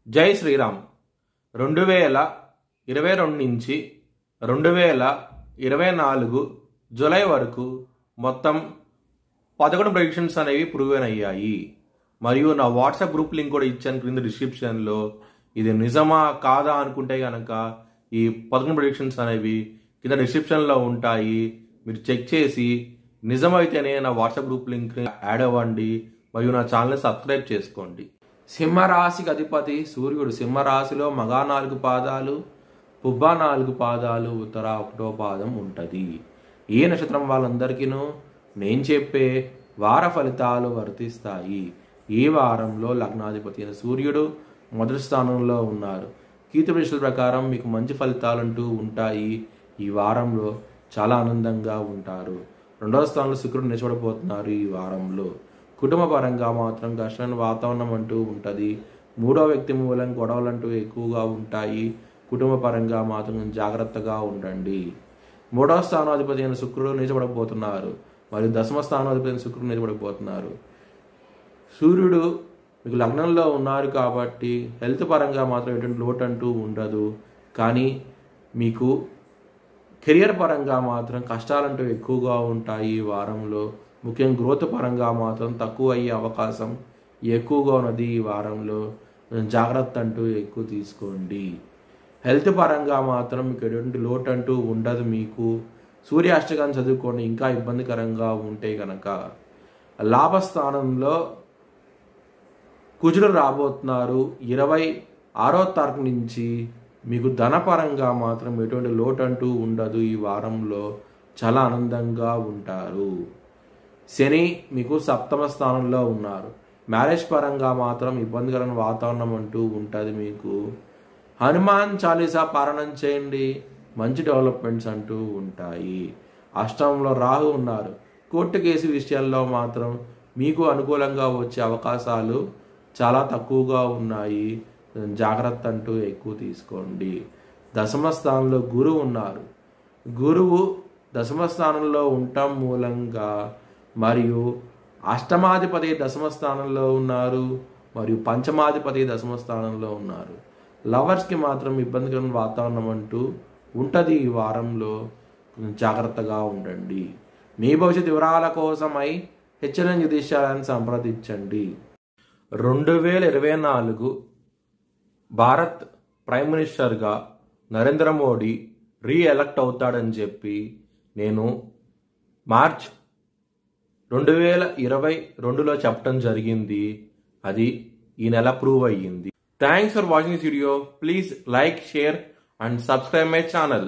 జై శ్రీరామ్. 2022 నుంచి 2024 జూలై వరకు మొత్తం 11 ప్రెడిక్షన్స్ అనేవి ప్రూవెన్ అయ్యాయి. మరియు నా వాట్సాప్ గ్రూప్ లింక్ కూడా ఇచ్చాను క్రింద డిస్క్రిప్షన్లో. ఇది నిజమా కాదా అనుకుంటే కనుక ఈ 11 ప్రెడిక్షన్స్ అనేవి కింద డిస్క్రిప్షన్లో ఉంటాయి. మీరు చెక్ చేసి నిజమైతేనే నా వాట్సాప్ గ్రూప్ లింక్ యాడ్ అవ్వండి మరియు నా ఛానల్ని సబ్స్క్రైబ్ చేసుకోండి. సింహరాశికి అధిపతి సూర్యుడు. సింహరాశిలో మగా 4 పాదాలు, పుబ్బ 4 పాదాలు, ఉత్తర 1వ పాదం ఉంటుంది. ఏ నక్షత్రం వాళ్ళందరికీనూ నేను చెప్పే వార ఫలితాలు వర్తిస్తాయి. ఈ వారంలో లగ్నాధిపతి అయిన సూర్యుడు మొదటి స్థానంలో ఉన్నారు. కీర్తి ప్రశ్నల ప్రకారం మీకు మంచి ఫలితాలంటూ ఉంటాయి. ఈ వారంలో చాలా ఆనందంగా ఉంటారు. 2వ స్థానంలో శుక్రుడు నిలబడిపోతున్నారు. ఈ వారంలో కుటుంబ పరంగా మాత్రం కష్టమైన వాతావరణం అంటూ ఉంటుంది. 3వ వ్యక్తి మూలం గొడవలంటూ ఎక్కువగా ఉంటాయి. కుటుంబ పరంగా మాత్రం జాగ్రత్తగా ఉండండి. 3వ స్థానాధిపతి అయిన శుక్రుడు నిలబడబోతున్నారు మరియు 10వ స్థానాధిపతి అయిన శుక్రుడు నిలబడబోతున్నారు. సూర్యుడు మీకు లగ్నంలో ఉన్నారు కాబట్టి హెల్త్ పరంగా మాత్రం ఎటువంటి లోటు అంటూ ఉండదు. కానీ మీకు కెరియర్ పరంగా మాత్రం కష్టాలంటూ ఎక్కువగా ఉంటాయి. ఈ వారంలో ముఖ్యంగా గ్రోత్ పరంగా మాత్రం తక్కువ అయ్యే అవకాశం ఎక్కువగా ఉన్నది. ఈ వారంలో జాగ్రత్త అంటూ ఎక్కువ తీసుకోండి. హెల్త్ పరంగా మాత్రం మీకు ఎటువంటి లోటు అంటూ ఉండదు. మీకు సూర్య అష్టకాన్ని చదువుకొని ఇంకా ఇబ్బందికరంగా ఉంటే కనుక లాభస్థానంలో కుజుడు రాబోతున్నారు. 26వ తారీఖు నుంచి మీకు ధనపరంగా మాత్రం ఎటువంటి లోటు అంటూ ఉండదు. ఈ వారంలో చాలా ఆనందంగా ఉంటారు. శని మీకు 7వ స్థానంలో ఉన్నారు. మ్యారేజ్ పరంగా మాత్రం ఇబ్బందికరమైన వాతావరణం అంటూ ఉంటుంది. మీకు హనుమాన్ చాలీసా పారాయణం చేయండి, మంచి డెవలప్మెంట్స్ అంటూ ఉంటాయి. అష్టమంలో రాహు ఉన్నారు. కోర్టు కేసు విషయాల్లో మాత్రం మీకు అనుకూలంగా వచ్చే అవకాశాలు చాలా తక్కువగా ఉన్నాయి. జాగ్రత్త అంటూ ఎక్కువ తీసుకోండి. 10వ స్థానంలో గురువు ఉన్నారు. గురువు 10వ స్థానంలో ఉండటం మూలంగా మరియు అష్టమాధిపతి 10వ స్థానంలో ఉన్నారు మరియు పంచమాధిపతి 10వ స్థానంలో ఉన్నారు. లవర్స్కి మాత్రం ఇబ్బందికరమైన వాతావరణం అంటూ ఉంటుంది. ఈ వారంలో జాగ్రత్తగా ఉండండి. మీ భవిష్యత్ వివరాల కోసమై హెచ్ఎల్ఎన్ జ్యోతిష్యాలను సంప్రదించండి. 2024 భారత్ ప్రైమ్ మినిస్టర్గా నరేంద్ర మోడీ రీఎలక్ట్ అవుతాడని చెప్పి నేను మార్చ్ 2022లో చెప్పడం జరిగింది. అది ఈ నెల ప్రూవ్ అయ్యింది. Thanks for watching this video. Please like, share and subscribe my channel.